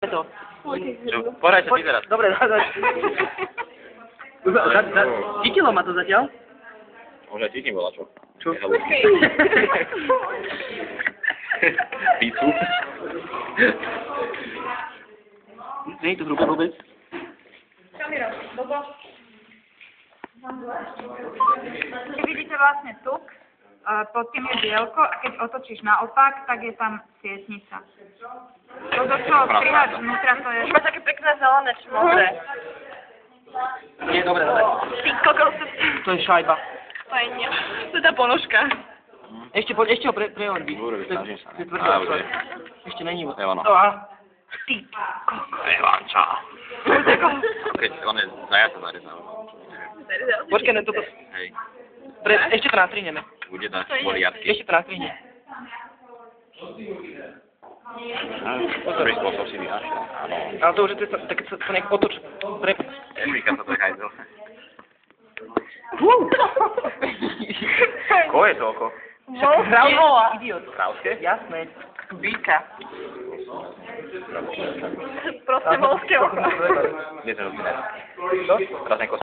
to. Čo, poraj sa ty teraz. Dobre, Cítilo ma to zatiaľ? Možno aj cítim bola, čo? Čo? Pizzu. Nie je to hrubé vôbec? Vidíte vlastne tuk, pod tým je bielko a keď otočíš naopak, tak je tam sietnica. To, do čoho strihaš vnútra, to je... Má také pekné zelené či modré. Nie, dobre. Ty kokos. To je šajba. To je nie. To je tá ponožka. Ešte ho prehodí. Dobre, snažím sa. To je tvrdé. Á, už je. Ešte není. To je ono. Ty kokos. Evanča. Keď on je zajaca zarezal. Počkaj, no toto... Hej. Ešte to nastrihneme. Bude dať poliadky. Ešte to nastrihneme. Dobrý spôsob si vynašiel. Áno. Ale to už je tak to nejak otoč. Emrika sa to je hajzel. Ko je to oko? Kravola. Idiot. Krávské? Jasné. Býka. Proste volské oko. Kde ten rozmier? Čo? Krásne